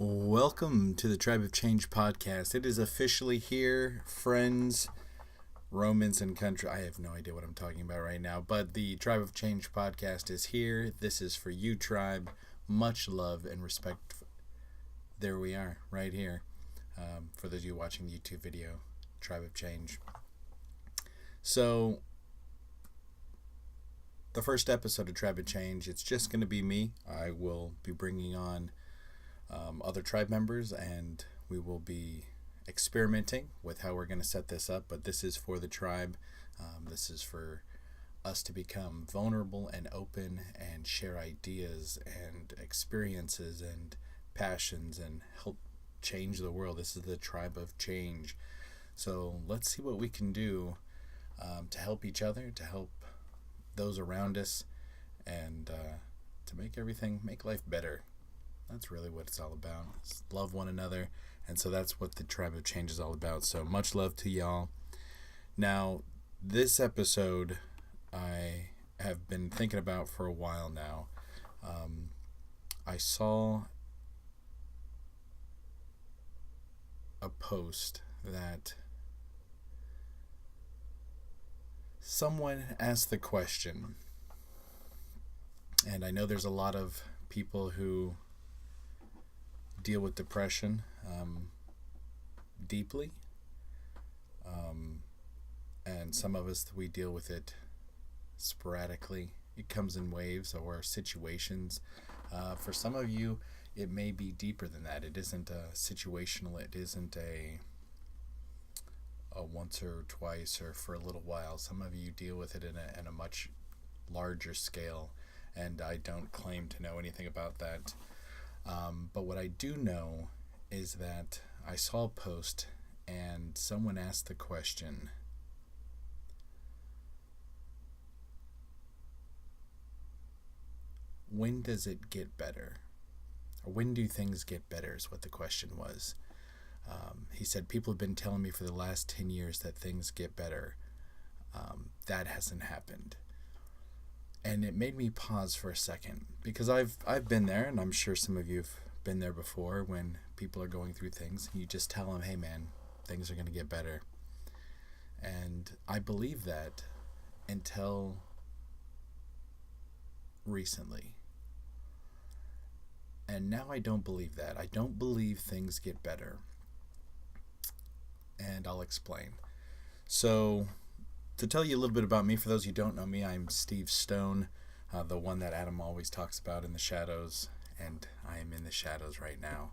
Welcome to the Tribe of Change podcast. It is officially here, friends, Romans, and country. I have no idea what I'm talking about right now, but the Tribe of Change podcast is here. This is for you, Tribe. Much love and respect. There we are, right here. For those of you watching the YouTube video, Tribe of Change. So, the first episode of Tribe of Change, it's just going to be me. I will be bringing on other tribe members, and we will be experimenting with how we're going to set this up, but this is for the tribe. This is for us to become vulnerable and open and share ideas and experiences and passions and help change the world. This is the Tribe of Change. So let's see what we can do to help each other, to help those around us, and to make life better. That's really what it's all about. It's love one another. And so that's what the Tribe of Change is all about. So much love to y'all. Now, this episode I have been thinking about for a while now. I saw a post that someone asked the question. And I know there's a lot of people who deal with depression deeply, and some of us, we deal with it sporadically. It comes in waves or situations. For some of you, it may be deeper than that. It isn't situational. It isn't a once or twice or for a little while. Some of you deal with it in a much larger scale, and I don't claim to know anything about that. But what I do know is that I saw a post and someone asked the question, when does it get better? Or when do things get better is what the question was. He said, people have been telling me for the last 10 years that things get better. That hasn't happened. And it made me pause for a second, because I've been there, and I'm sure some of you have been there before, when people are going through things. You just tell them, hey man, things are going to get better. And I believe that until recently. And now I don't believe that. I don't believe things get better. And I'll explain. So, to tell you a little bit about me, for those who don't know me, I'm Steve Stone, the one that Adam always talks about in the shadows, and I am in the shadows right now.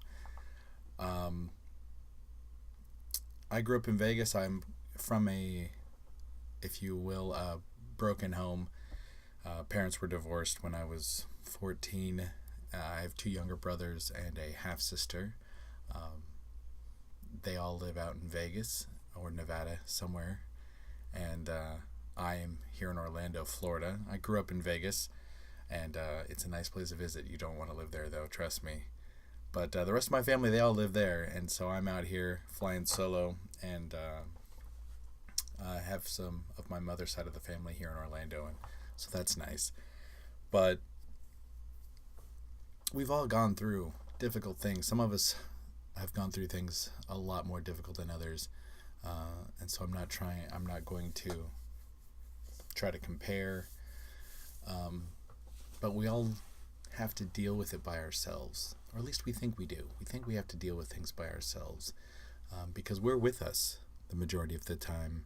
I grew up in Vegas. I'm from a, if you will, broken home. Parents were divorced when I was 14. I have two younger brothers and a half-sister. They all live out in Vegas or Nevada somewhere. And I am here in Orlando, Florida. I grew up in Vegas, and it's a nice place to visit. You don't want to live there, though, trust me. But the rest of my family, they all live there, and so I'm out here flying solo, and I have some of my mother's side of the family here in Orlando, and so that's nice. But we've all gone through difficult things. Some of us have gone through things a lot more difficult than others. And so I'm not going to try to compare, but we all have to deal with it by ourselves, or at least we think we do. We think we have to deal with things by ourselves, because we're with us the majority of the time.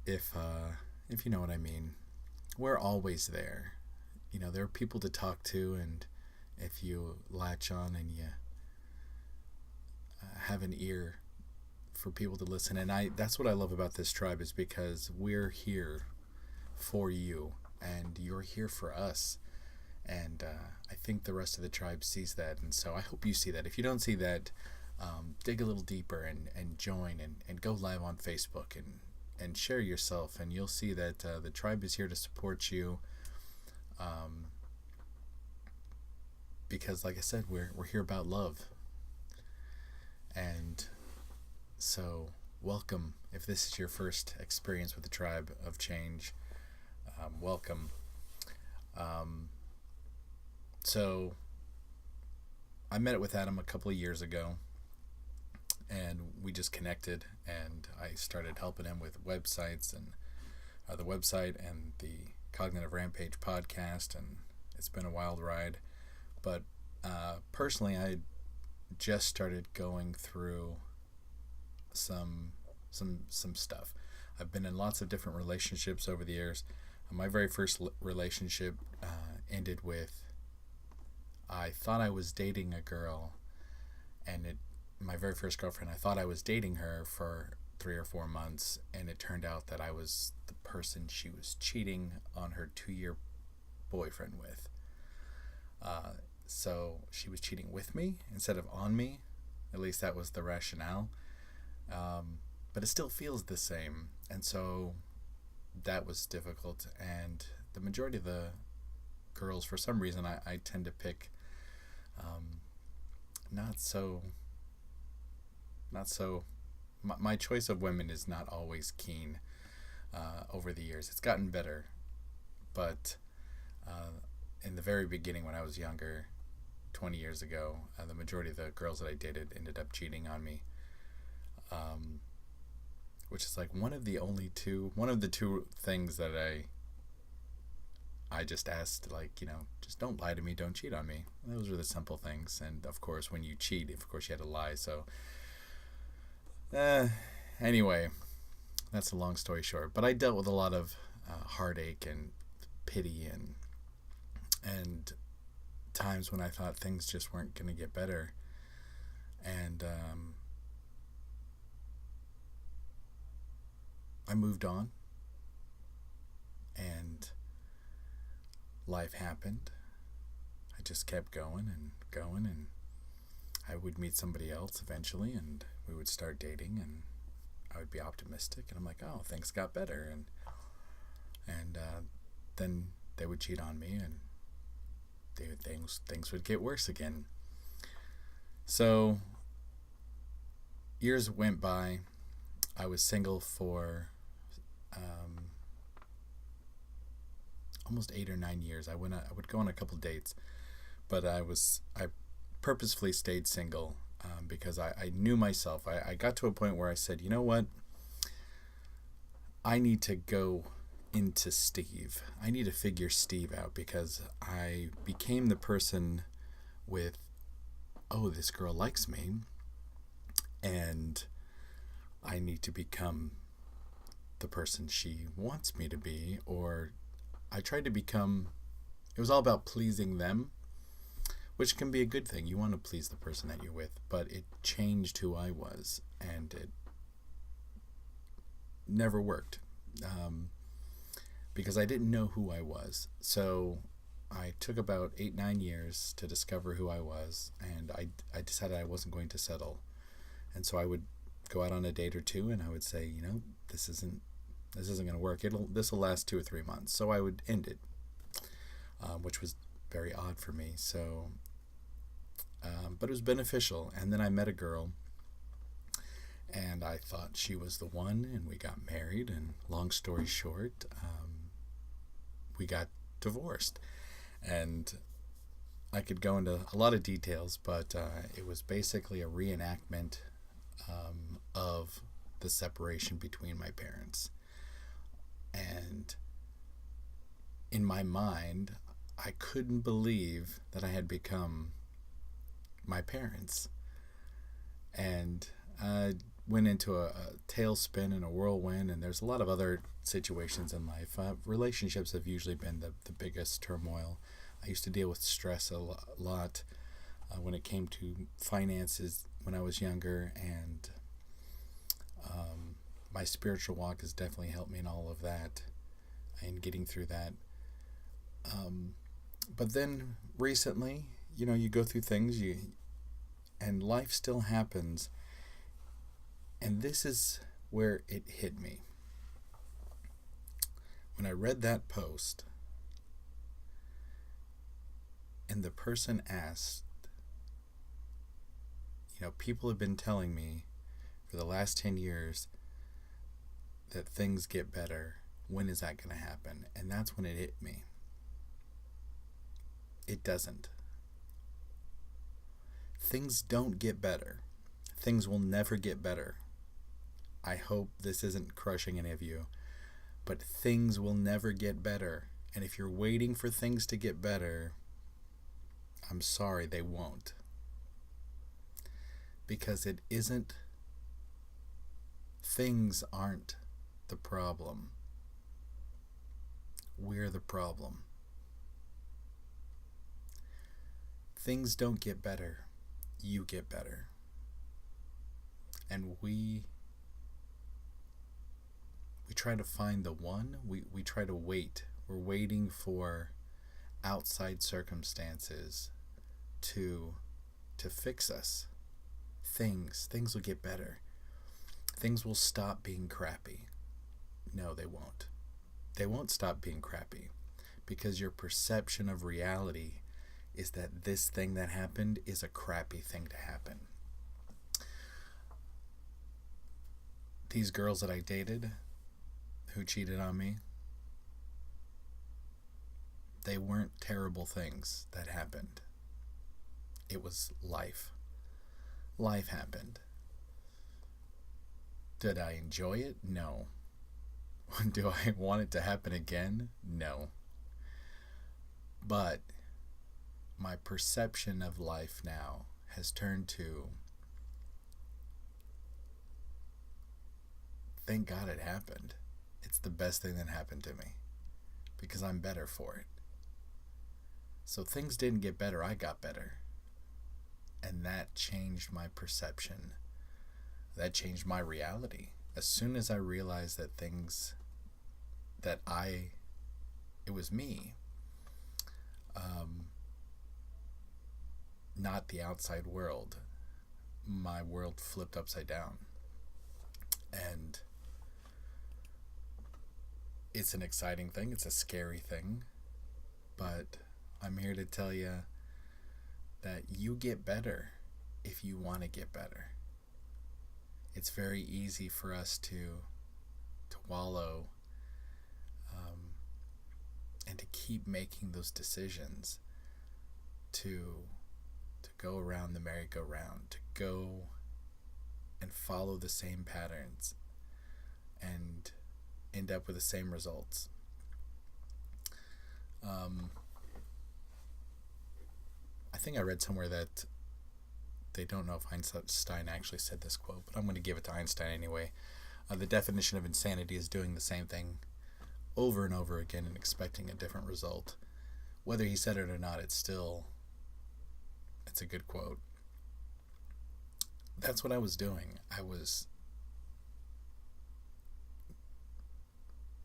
If you know what I mean, we're always there. You know, there are people to talk to, and if you latch on and you have an ear for people to listen, and that's what I love about this tribe, is because we're here for you and you're here for us, and I think the rest of the tribe sees that, and so I hope you see that. If you don't see that, dig a little deeper and join and go live on Facebook and share yourself, and you'll see that the tribe is here to support you, because like I said, we're here about love. And so, welcome. If this is your first experience with the Tribe of Change, welcome. So, I met with Adam a couple of years ago, and we just connected, and I started helping him with websites and the website and the Cognitive Rampage podcast, and it's been a wild ride. But personally, I just started going through some stuff. I've been in lots of different relationships over the years. My very first relationship ended with, I thought I was dating a girl, and my very first girlfriend, I thought I was dating her for 3 or 4 months, and it turned out that I was the person she was cheating on her 2-year boyfriend with. So she was cheating with me instead of on me. At least that was the rationale. But it still feels the same, and so that was difficult. And the majority of the girls, for some reason, I tend to pick not so my choice of women is not always keen. Over the years it's gotten better, but in the very beginning, when I was younger, 20 years ago, the majority of the girls that I dated ended up cheating on me, which is like one of the two things that I just asked, like, just don't lie to me, don't cheat on me. Those were the simple things. And of course, when you cheat, of course you had to lie. So anyway, that's a long story short. But I dealt with a lot of heartache and pity and times when I thought things just weren't going to get better. And I moved on, and life happened. I just kept going, and I would meet somebody else eventually, and we would start dating, and I would be optimistic, and I'm like, oh, things got better, and then they would cheat on me, and things would get worse again. So years went by. I was single for almost 8 or 9 years. I would go on a couple dates, but I purposefully stayed single because I knew myself. I got to a point where I said, you know what? I need to go into Steve. I need to figure Steve out, because I became the person with, oh, this girl likes me, and I need to become the person she wants me to be. Or I tried to become, it was all about pleasing them, which can be a good thing. You want to please the person that you're with, but it changed who I was, and it never worked because I didn't know who I was. So I took about 8-9 years to discover who I was, and I decided I wasn't going to settle. And so I would go out on a date or two, and I would say, this isn't going to work. This will last 2 or 3 months. So I would end it, which was very odd for me. So, but it was beneficial. And then I met a girl, and I thought she was the one, and we got married. And long story short, we got divorced. And I could go into a lot of details, but it was basically a reenactment of the separation between my parents. And in my mind, I couldn't believe that I had become my parents. And I went into a tailspin and a whirlwind, and there's a lot of other situations in life. Relationships have usually been the biggest turmoil. I used to deal with stress a lot when it came to finances when I was younger, and my spiritual walk has definitely helped me in all of that and getting through that. But then recently, you go through things, and life still happens. And this is where it hit me. When I read that post, and the person asked, people have been telling me for the last 10 years that things get better. When is that going to happen? And that's when it hit me. It doesn't. things don't get better. Things will never get better. I hope this isn't crushing any of you, but things will never get better. And if you're waiting for things to get better, I'm sorry, they won't. Because it isn't, things aren't the problem. We're the problem. Things don't get better. You get better. And we try to find the one. We try to wait. We're waiting for outside circumstances to fix us. Things will get better. Things will stop being crappy. No, they won't. They won't stop being crappy because your perception of reality is that this thing that happened is a crappy thing to happen. These girls that I dated who cheated on me, they weren't terrible things that happened. It was life. Life happened. Did I enjoy it? No. Do I want it to happen again? No. But my perception of life now has turned to, thank God it happened. It's the best thing that happened to me because I'm better for it. So things didn't get better, I got better. And that changed my perception. That changed my reality. As soon as I realized that it was me, not the outside world, my world flipped upside down. And it's an exciting thing, it's a scary thing, but I'm here to tell you that you get better if you want to get better. It's very easy for us to wallow and to keep making those decisions to go around the merry-go-round, to go and follow the same patterns and end up with the same results. I think I read somewhere that they don't know if Einstein actually said this quote, but I'm going to give it to Einstein anyway. The definition of insanity is doing the same thing over and over again and expecting a different result. Whether he said it or not, it's a good quote. That's what I was doing. I was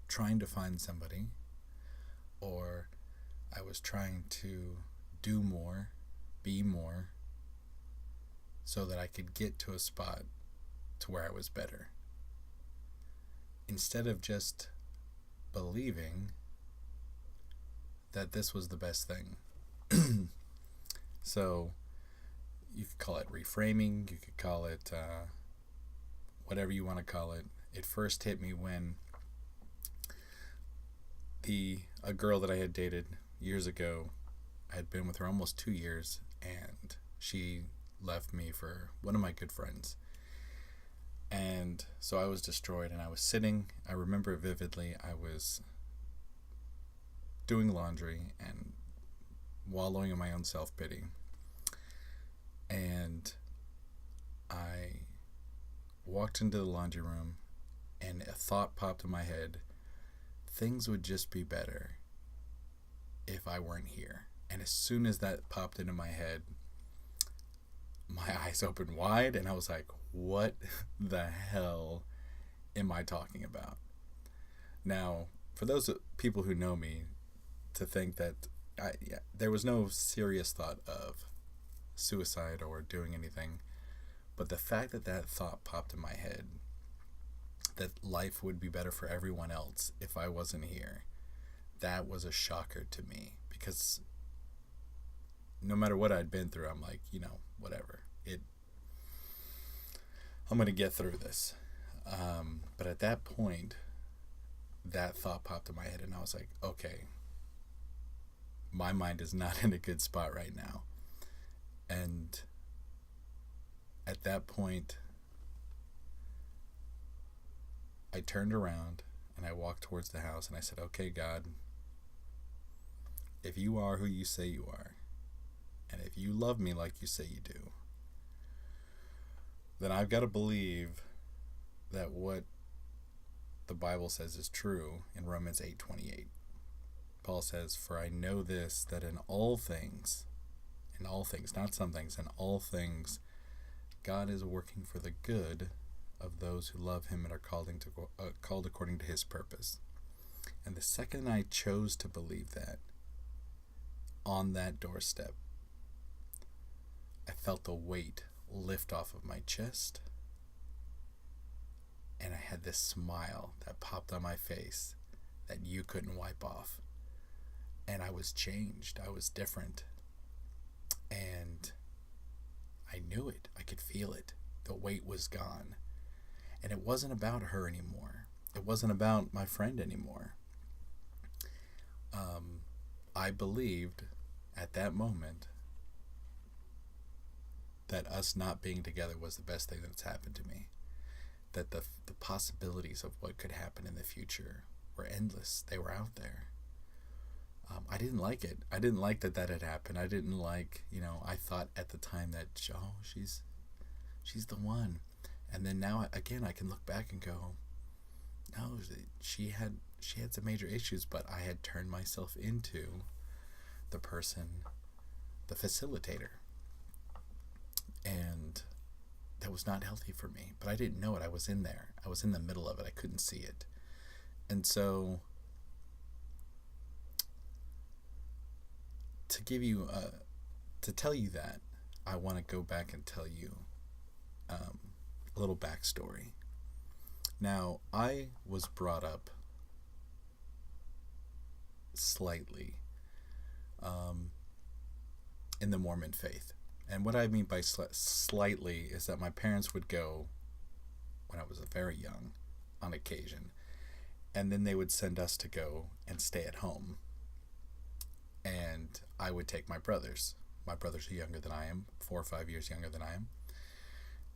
trying to find somebody, or I was trying to do more, be more, so that I could get to a spot to where I was better. Instead of just believing that this was the best thing. So you could call it reframing, you could call it whatever you want to call it. It first hit me when a girl that I had dated years ago, I had been with her almost 2 years, and she left me for one of my good friends. And so I was destroyed, and I was sitting, I remember it vividly, I was doing laundry and wallowing in my own self-pity. And I walked into the laundry room, and a thought popped in my head. Things would just be better if I weren't here. And as soon as that popped into my head, my eyes opened wide, and I was like, what the hell am I talking about? Now, for those people who know me, to think that there was no serious thought of suicide or doing anything, but the fact that that thought popped in my head, that life would be better for everyone else if I wasn't here, that was a shocker to me, because no matter what I'd been through, I'm like, whatever. I'm going to get through this. But at that point, that thought popped in my head, and I was like, okay, my mind is not in a good spot right now. And at that point, I turned around and I walked towards the house and I said, okay, God, if you are who you say you are, and if you love me like you say you do, then I've got to believe that what the Bible says is true in Romans 8:28. Paul says, for I know this, that in all things, not some things, in all things, God is working for the good of those who love him and are called according to his purpose. And the second I chose to believe that, on that doorstep, I felt the weight lift off of my chest, and I had this smile that popped on my face that you couldn't wipe off. And I was changed. I was different. And I knew it. I could feel it. The weight was gone. And it wasn't about her anymore. It wasn't about my friend anymore. I believed at that moment that us not being together was the best thing that's happened to me. That the possibilities of what could happen in the future were endless. They were out there. I didn't like it. I didn't like that had happened. I didn't like, I thought at the time that, she's the one. And then now, again, I can look back and go, no, she had some major issues, but I had turned myself into the person, the facilitator. And that was not healthy for me, but I didn't know it. I was in there. I was in the middle of it. I couldn't see it. And so to tell you that, I want to go back and tell you a little backstory. Now, I was brought up slightly in the Mormon faith. And what I mean by slightly is that my parents would go when I was very young on occasion, and then they would send us to go and stay at home. And I would take my brothers. My brothers are younger than I am, 4 or 5 years younger than I am.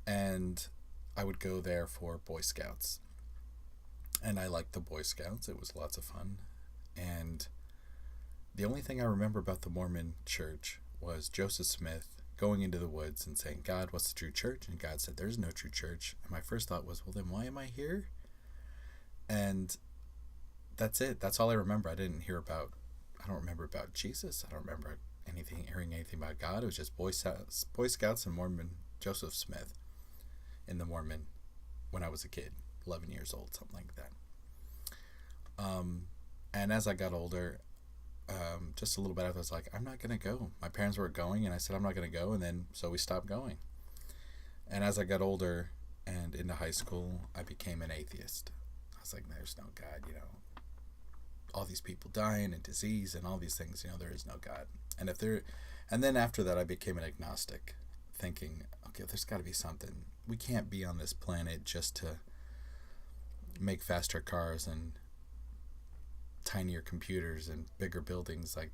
And I would go there for Boy Scouts. And I liked the Boy Scouts. It was lots of fun. And the only thing I remember about the Mormon church was Joseph Smith going into the woods and saying, God, what's the true church? And God said, there's no true church. And my first thought was, well, then why am I here? And that's it. That's all I remember. I don't remember about Jesus. I don't remember hearing anything about God. It was just Boy Scouts and Mormon Joseph Smith in the Mormon when I was a kid, 11 years old, something like that. And as I got older, just a little bit after, I was like, I'm not going to go. My parents were going, and I said, I'm not going to go. And then, so we stopped going. And as I got older and into high school, I became an atheist. I was like, there's no God, all these people dying and disease and all these things, there is no God. And then after that, I became an agnostic, thinking, okay, there's got to be something. We can't be on this planet just to make faster cars and tinier computers and bigger buildings. Like,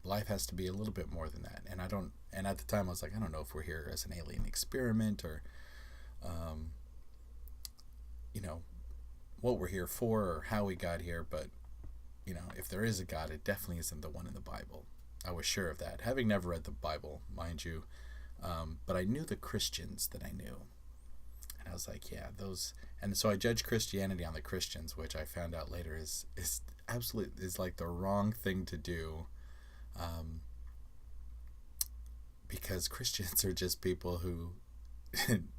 life has to be a little bit more than that. And at the time I was like, I don't know if we're here as an alien experiment or, what we're here for or how we got here. But, if there is a God, it definitely isn't the one in the Bible. I was sure of that, having never read the Bible, mind you. But I knew the Christians that I knew. And I was like, yeah, those. And so I judged Christianity on the Christians, which I found out later is absolutely like the wrong thing to do. Because Christians are just people who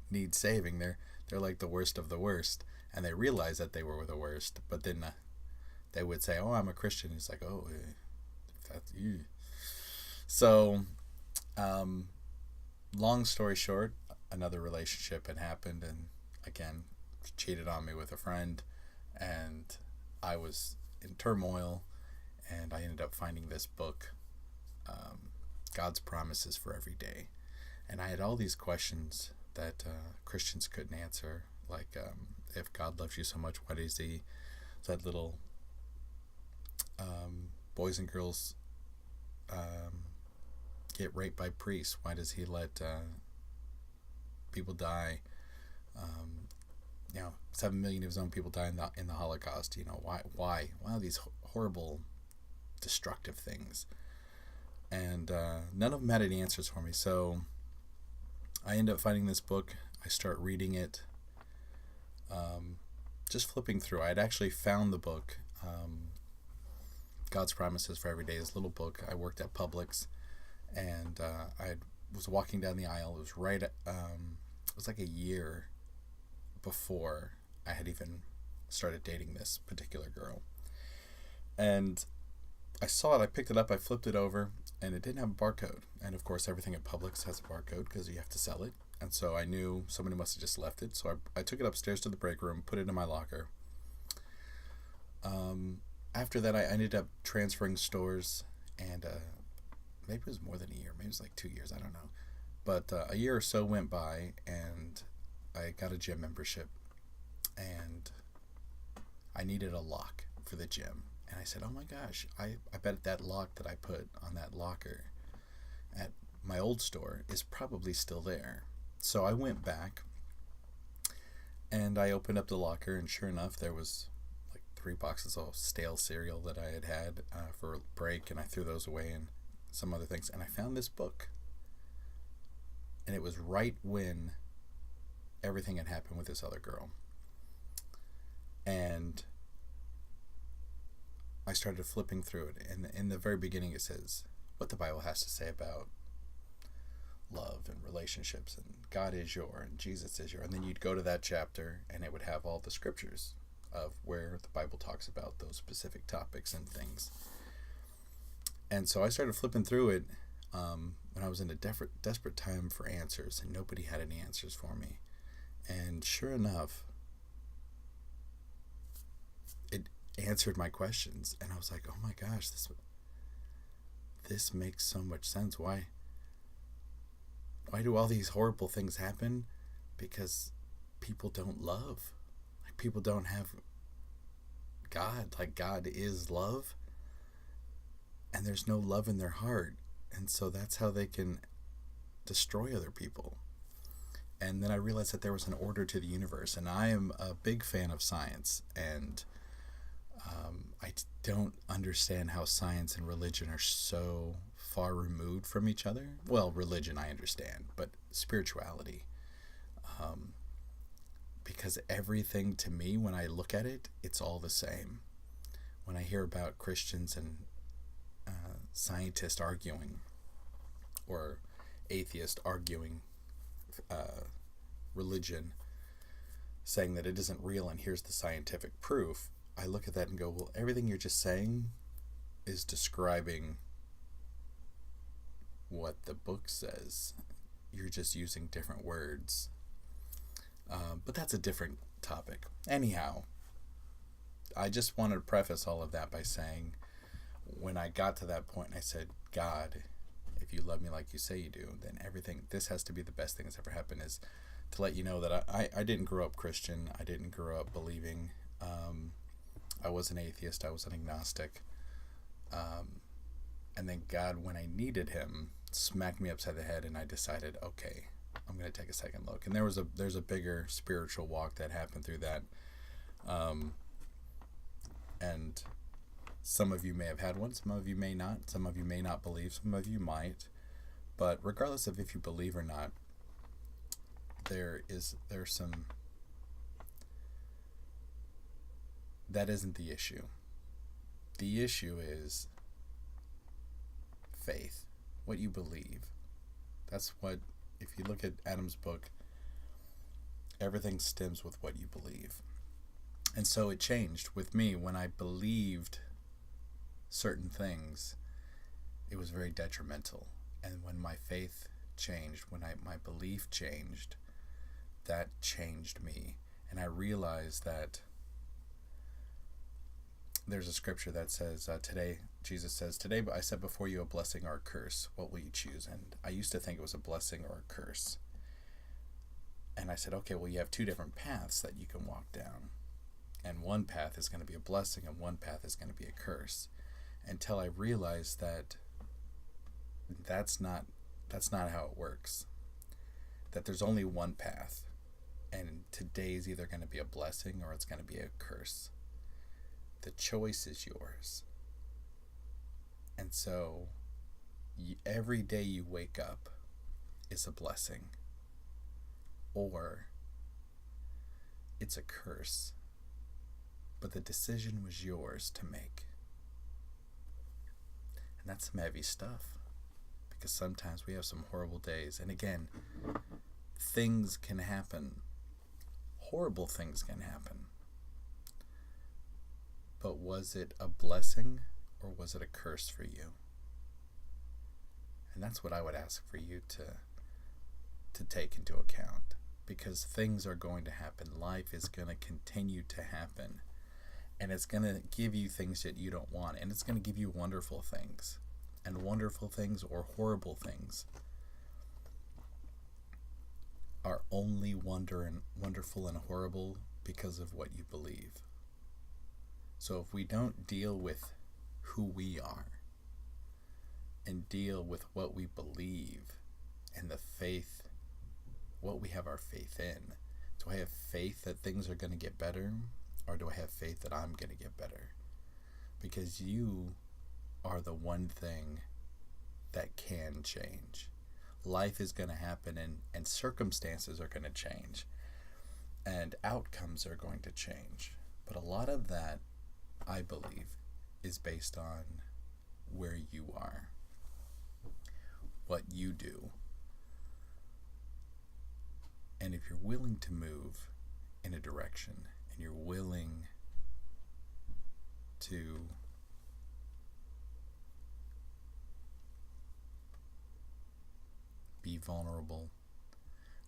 need saving. They're like the worst of the worst. And they realized that they were the worst. But then they would say, oh, I'm a Christian. It's like, oh, that's you. So, long story short, another relationship had happened, and again, cheated on me with a friend, and I was in turmoil, and I ended up finding this book, God's Promises for Every Day. And I had all these questions that Christians couldn't answer, like, if God loves you so much, why does he let little boys and girls get raped by priests? Why does he let people die. 7 million of his own people die in the Holocaust. Why these horrible, destructive things? And none of them had any answers for me. So I end up finding this book. I start reading it, just flipping through. I had actually found the book, God's Promises for Every Day, this little book. I worked at Publix, and I was walking down the aisle. It was it was like a year before I had even started dating this particular girl. And I saw it, I picked it up, I flipped it over, and it didn't have a barcode. And of course, everything at Publix has a barcode because you have to sell it. And so I knew somebody must have just left it. So I took it upstairs to the break room, put it in my locker. After that, I ended up transferring stores, and maybe it was more than a year. Maybe it was like 2 years. I don't know. But a year or so went by, and I got a gym membership, and I needed a lock for the gym. And I said, oh my gosh, I bet that lock that I put on that locker at my old store is probably still there. So I went back, and I opened up the locker, and sure enough, there was 3 boxes of stale cereal that I had for a break, and I threw those away, and some other things. And I found this book, and it was right when everything had happened with this other girl. And I started flipping through it, and in the very beginning it says what the Bible has to say about love and relationships, and God is your, and Jesus is your. And then you'd go to that chapter, and it would have all the scriptures of where the Bible talks about those specific topics and things. And so I started flipping through it when I was in a desperate time for answers, and nobody had any answers for me. And sure enough, it answered my questions, and I was like, oh my gosh, this makes so much sense. Why do all these horrible things happen? Because people don't love. People don't have God. God is love, and there's no love in their heart, and so that's how they can destroy other people. And then I realized that there was an order to the universe, and I am a big fan of science, and I don't understand how science and religion are so far removed from each other. Well, religion I understand, but spirituality, because everything to me, when I look at it, it's all the same. When I hear about Christians and scientists arguing, or atheists arguing religion, saying that it isn't real and here's the scientific proof, I look at that and go, well, everything you're just saying is describing what the book says. You're just using different words. But that's a different topic. Anyhow, I just wanted to preface all of that by saying, when I got to that point and I said, God, if you love me like you say you do, then this has to be the best thing that's ever happened, is to let you know that I didn't grow up Christian. I didn't grow up believing. I was an atheist. I was an agnostic. And then God, when I needed him, smacked me upside the head, and I decided, okay, I'm going to take a second look. And there's a bigger spiritual walk that happened through that. And some of you may have had one, some of you may not. Some of you may not believe, some of you might. But regardless of if you believe or not, there's some... That isn't the issue. The issue is faith, what you believe. That's what, if you look at Adam's book, everything stems with what you believe. And so it changed with me. When I believed certain things, it was very detrimental. And when my faith changed, when my belief changed, that changed me. And I realized that there's a scripture that says, Jesus says, today I set before you a blessing or a curse. What will you choose? And I used to think it was a blessing or a curse. And I said, okay, well, you have 2 different paths that you can walk down. And one path is going to be a blessing, and one path is going to be a curse. Until I realized that that's not how it works. that there's only one path, and today is either going to be a blessing or it's going to be a curse. The choice is yours. And so every day you wake up is a blessing, or it's a curse. But the decision was yours to make. And that's some heavy stuff, because sometimes we have some horrible days. And again, things can happen. Horrible things can happen. But was it a blessing or was it a curse for you? And that's what I would ask for you to take into account, because things are going to happen. Life is going to continue to happen. And it's going to give you things that you don't want. And it's going to give you wonderful things. And wonderful things or horrible things are only wonderful and horrible because of what you believe. So if we don't deal with who we are and deal with what we believe and the faith, what we have our faith in, do I have faith that things are going to get better? Or do I have faith that I'm going to get better? Because you are the one thing that can change. Life is going to happen, and circumstances are going to change. And outcomes are going to change. But a lot of that, I believe, is based on where you are, what you do. And if you're willing to move in a direction, and you're willing to be vulnerable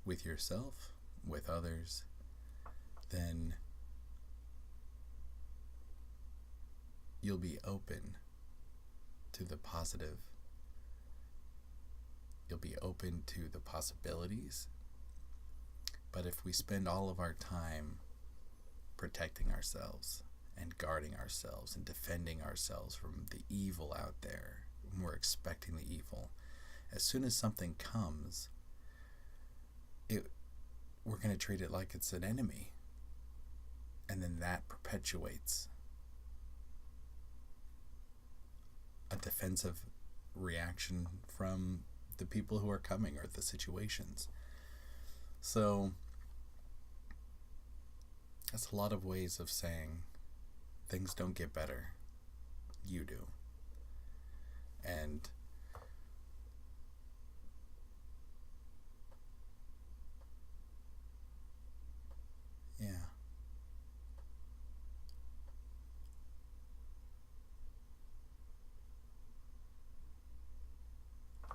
with yourself, with others, then you'll be open to the positive. You'll be open to the possibilities. But if we spend all of our time protecting ourselves and guarding ourselves and defending ourselves from the evil out there, when we're expecting the evil, as soon as something comes, we're going to treat it like it's an enemy. And then that perpetuates a defensive reaction from the people who are coming or the situations. So that's a lot of ways of saying things don't get better. You do. And yeah.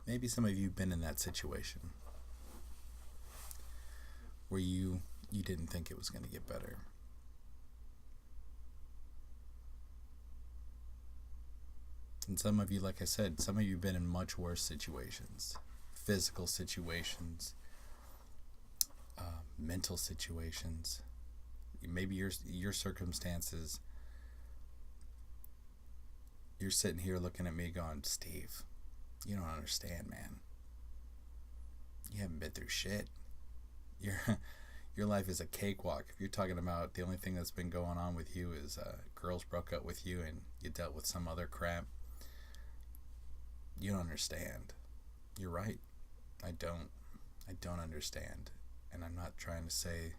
Maybe some of you have been in that situation where you didn't think it was going to get better. And some of you, like I said, some of you have been in much worse situations, physical situations, mental situations. Maybe your circumstances, you're sitting here looking at me going, Steve, you don't understand, man. You haven't been through shit. Your life is a cakewalk. If you're talking about the only thing that's been going on with you is girls broke up with you and you dealt with some other crap, you don't understand. You're right. I don't understand. And I'm not trying to say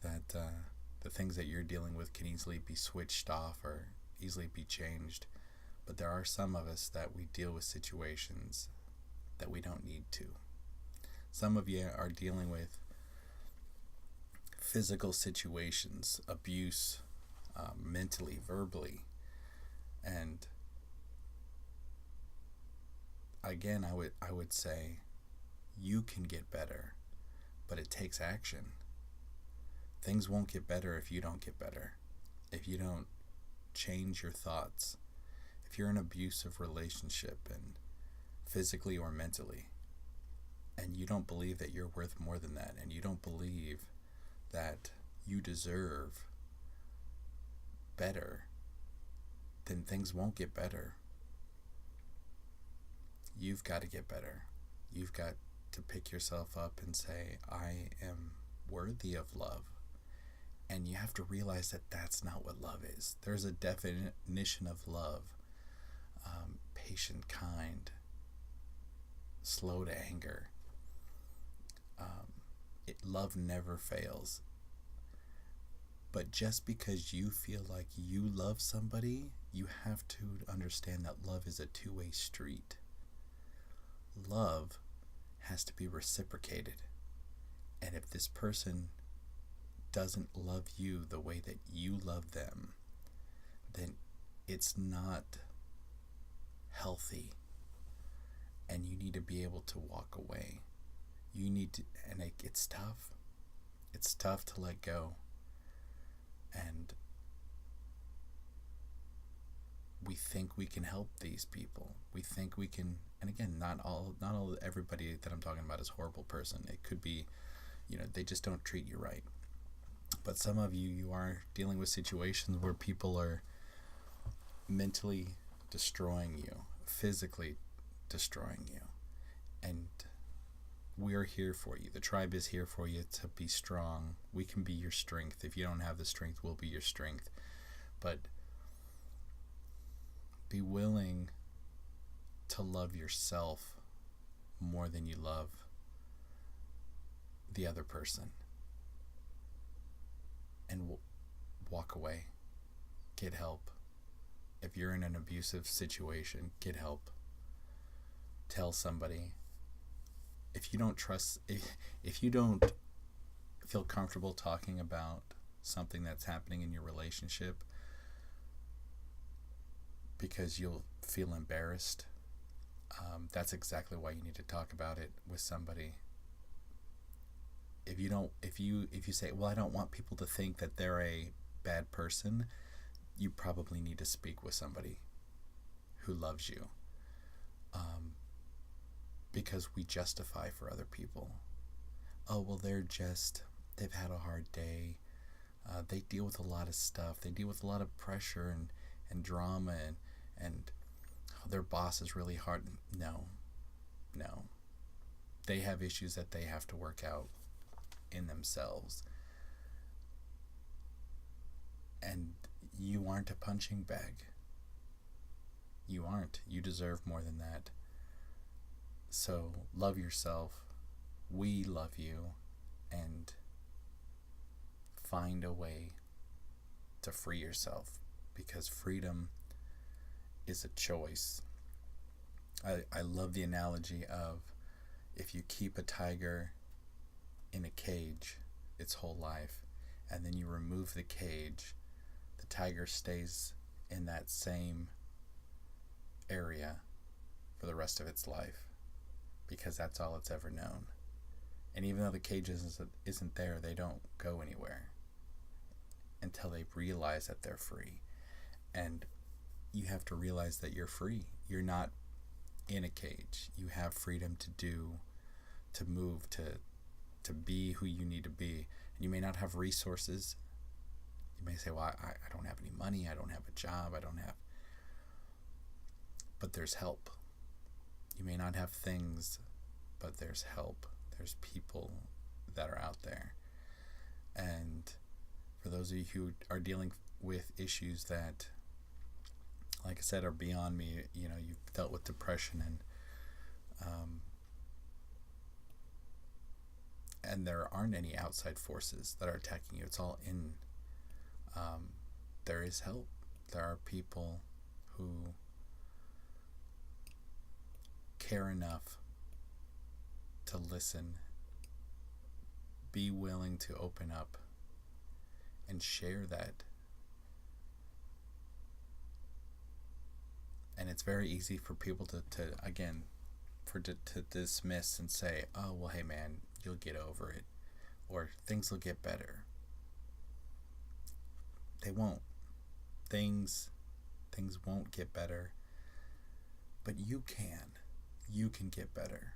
that the things that you're dealing with can easily be switched off or easily be changed. But there are some of us that we deal with situations that we don't need to. Some of you are dealing with physical situations, abuse, mentally, verbally. And again, I would say you can get better, but it takes action. Things won't get better if you don't get better. If you don't change your thoughts. If you're in an abusive relationship, and physically or mentally, and you don't believe that you're worth more than that, and you don't believe that you deserve better, then things won't get better. You've got to get better. You've got to pick yourself up and say, I am worthy of love. And you have to realize that that's not what love is. There's a definition of love. Patient, kind, slow to anger. Love never fails. But just because you feel like you love somebody, you have to understand that love is a two-way street. Love has to be reciprocated. And if this person doesn't love you the way that you love them, then it's not healthy. And you need to be able to walk away. You need to, and it's tough. It's tough to let go. And we think we can help these people. We think we can, and again, not everybody that I'm talking about is a horrible person. It could be, they just don't treat you right. But some of you are dealing with situations where people are mentally destroying you, physically destroying you. And we're here for you. The tribe is here for you to be strong. We can be your strength. If you don't have the strength, we'll be your strength. But be willing to love yourself more than you love the other person. And walk away. Get help. If you're in an abusive situation, get help. Tell somebody. If you don't trust, if you don't feel comfortable talking about something that's happening in your relationship because you'll feel embarrassed, that's exactly why you need to talk about it with somebody. If you say, well, I don't want people to think that they're a bad person, you probably need to speak with somebody who loves you. Because we justify for other people. Oh, well, they've had a hard day. They deal with a lot of stuff. They deal with a lot of pressure and drama and their boss is really hard. No. They have issues that they have to work out in themselves. And you aren't a punching bag. You aren't. You deserve more than that. So love yourself. We love you. And find a way to free yourself. Because freedom is a choice. I love the analogy of if you keep a tiger in a cage its whole life, and then you remove the cage, the tiger stays in that same area for the rest of its life, because that's all it's ever known. And even though the cage isn't there, they don't go anywhere until they realize that they're free. And you have to realize that you're free. You're not in a cage. You have freedom to move, to be who you need to be. And you may not have resources. You may say, well, I don't have any money, I don't have a job, but there's help. You may not have things, but there's help. There's people that are out there. And for those of you who are dealing with issues that, like I said, are beyond me, you've dealt with depression and there aren't any outside forces that are attacking you. It's all in. There is help. There are people who care enough to listen, be willing to open up and share that. And it's very easy for people to dismiss and say, oh, well, hey man, you'll get over it, or things will get better. They won't. Things won't get better, but you can get better,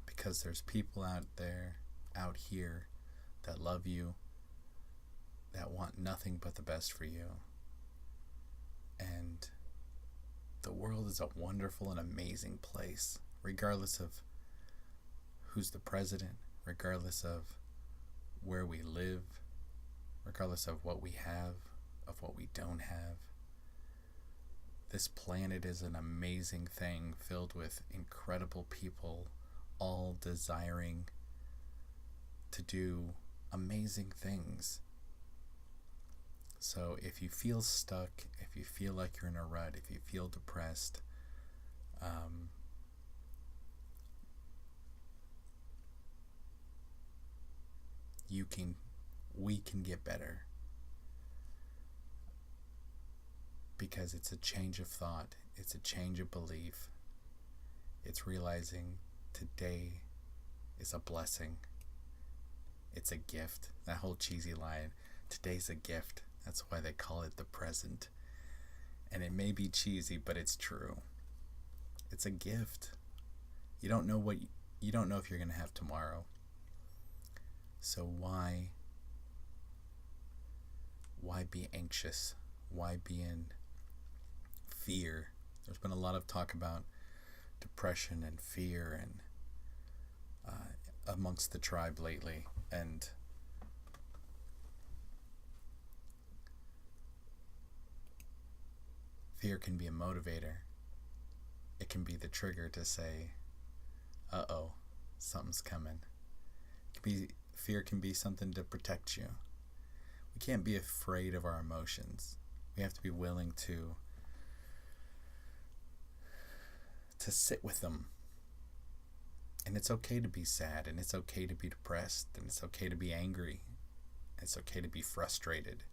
because there's people out here that love you, that want nothing but the best for you. And the world is a wonderful and amazing place regardless of who's the president, regardless of where we live, regardless of what we have, of what we don't have. This planet is an amazing thing filled with incredible people, all desiring to do amazing things. So if you feel stuck, if you feel like you're in a rut, if you feel depressed, we can get better, because it's a change of thought, it's a change of belief, it's realizing today is a blessing, it's a gift. That whole cheesy line, today's a gift, that's why they call it the present. And it may be cheesy, but it's true. It's a gift. You don't know if you're going to have tomorrow. So why be anxious? Why be in fear? There's been a lot of talk about depression and fear and amongst the tribe lately, and fear can be a motivator. It can be the trigger to say, uh-oh, something's coming. Fear can be something to protect you. We can't be afraid of our emotions. We have to be willing to sit with them. And it's okay to be sad, and it's okay to be depressed, and it's okay to be angry. It's okay to be frustrated.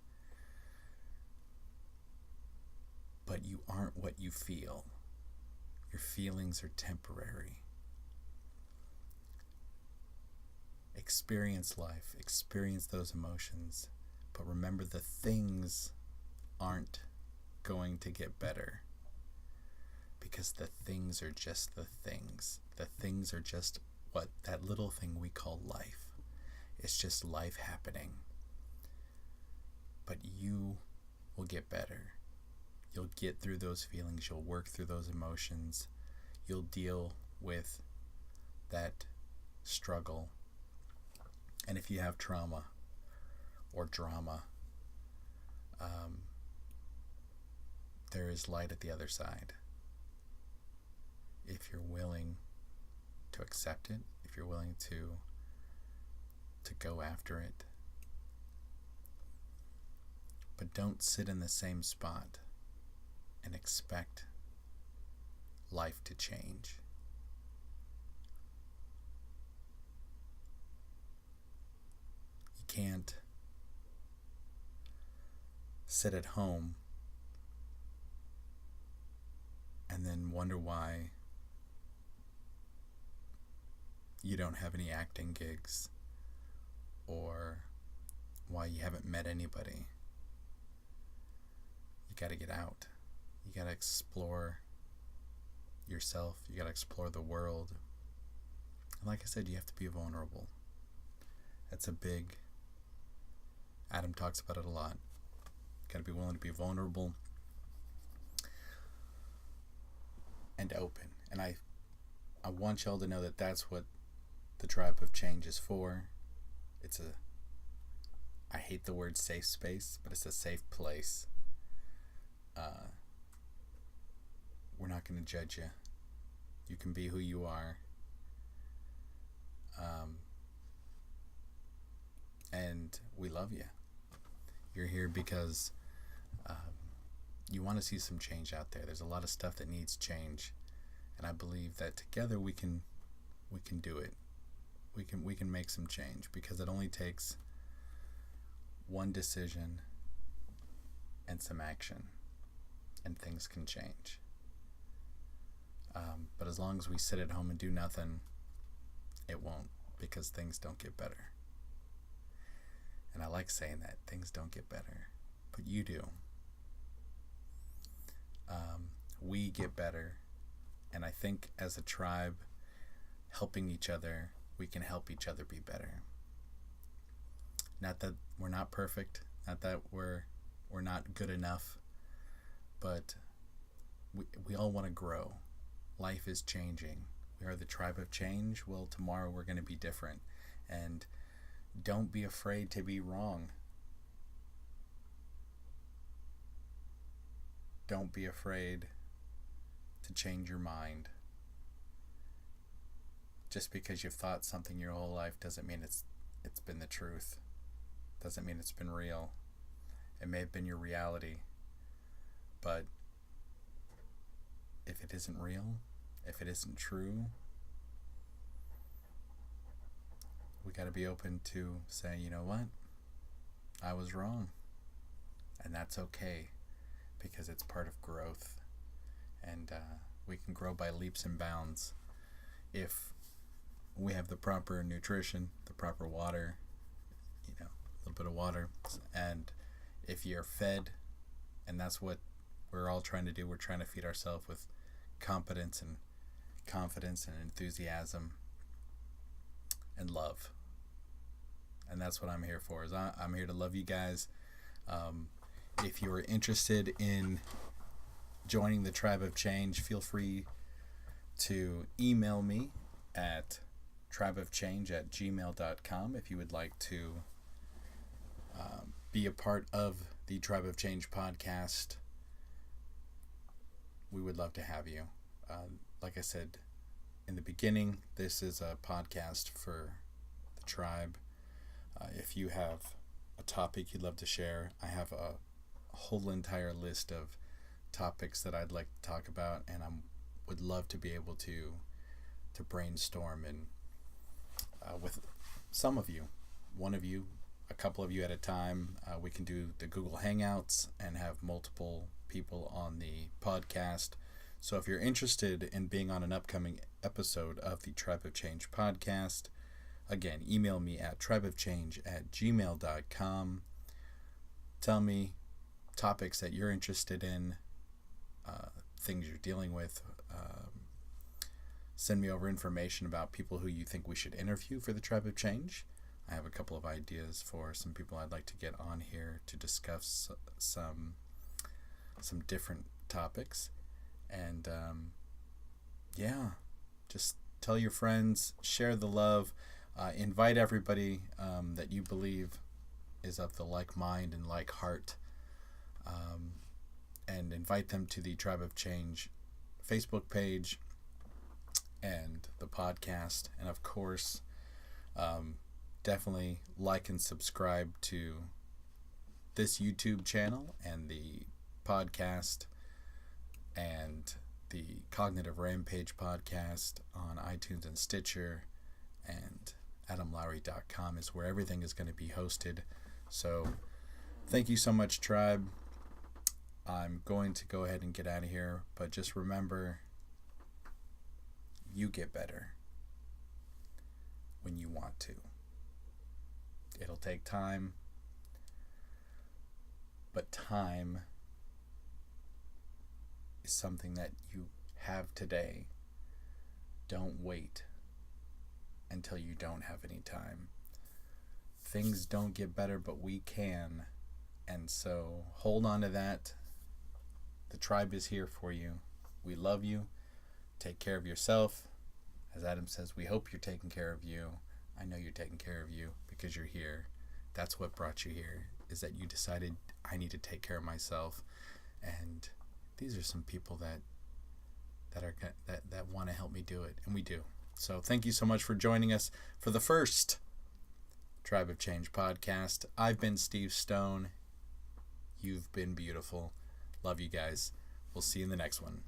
But you aren't what you feel. Your feelings are temporary. Experience life, experience those emotions, but remember the things aren't going to get better, because the things are just the things. The things are just that little thing we call life. It's just life happening. But you will get better. You'll get through those feelings. You'll work through those emotions. You'll deal with that struggle. And if you have trauma or drama, there is light at the other side. If you're willing to accept it, if you're willing to go after it. But don't sit in the same spot and expect life to change. You can't sit at home and then wonder why you don't have any acting gigs, or why you haven't met anybody. You got to get out. You got to explore yourself. You got to explore the world. And like I said, you have to be vulnerable. That's a big... Adam talks about it a lot. You got to be willing to be vulnerable and open. And I want y'all to know that that's what the Tribe of Change is for. I hate the word safe space, but it's a safe place. We're not going to judge you. You can be who you are. And we love you. You're here because you want to see some change out there. There's a lot of stuff that needs change. And I believe that together we can do it. We can make some change, because it only takes one decision and some action, and things can change. But as long as we sit at home and do nothing, it won't, because things don't get better. And I like saying that, things don't get better, but you do. We get better, and I think as a tribe, helping each other, we can help each other be better. Not that we're not perfect, not that we're not good enough, but we all want to grow. Life is changing. We are the tribe of change. Well, tomorrow we're going to be different. And don't be afraid to be wrong. Don't be afraid to change your mind. Just because you've thought something your whole life doesn't mean it's been the truth. Doesn't mean it's been real. It may have been your reality, but if it isn't real, if it isn't true, we got to be open to saying, you know what, I was wrong, and that's okay, because it's part of growth, and we can grow by leaps and bounds if we have the proper nutrition, the proper water, a little bit of water, and if you're fed, and that's what we're all trying to do. We're trying to feed ourselves with competence and confidence and enthusiasm and love. And that's what I'm here for. I'm here to love you guys. If you are interested in joining the Tribe of Change, feel free to email me at tribeofchange@gmail.com if you would like to be a part of the Tribe of Change podcast. We would love to have you. Like I said in the beginning, this is a podcast for the tribe. If you have a topic you'd love to share, I have a whole entire list of topics that I'd like to talk about, and I would love to be able to brainstorm and with some of you, one of you, a couple of you at a time. We can do the Google Hangouts and have multiple people on the podcast. So if you're interested in being on an upcoming episode of the Tribe of Change podcast, again, email me at tribeofchange@gmail.com. Tell me topics that you're interested in, things you're dealing with. Send me over information about people who you think we should interview for the Tribe of Change. I have a couple of ideas for some people I'd like to get on here to discuss some different topics. And just tell your friends, share the love, invite everybody that you believe is of the like mind and like heart, and invite them to the Tribe of Change Facebook page and the podcast. And of course, definitely like and subscribe to this YouTube channel and the podcast and the Cognitive Rampage Podcast on iTunes and Stitcher, and adamlowry.com is where everything is going to be hosted. So thank you so much, tribe. I'm going to go ahead and get out of here, but just remember, you get better when you want to. It'll take time, but time is something that you have today. Don't wait until you don't have any time. Things don't get better, but we can. And so hold on to that. The tribe is here for you. We love you. Take care of yourself. As Adam says, we hope you're taking care of you. I know you're taking care of you because you're here. That's what brought you here, is that you decided, I need to take care of myself. And these are some people that want to help me do it, and we do. So thank you so much for joining us for the first Tribe of Change podcast. I've been Steve Stone. You've been beautiful. Love you guys. We'll see you in the next one.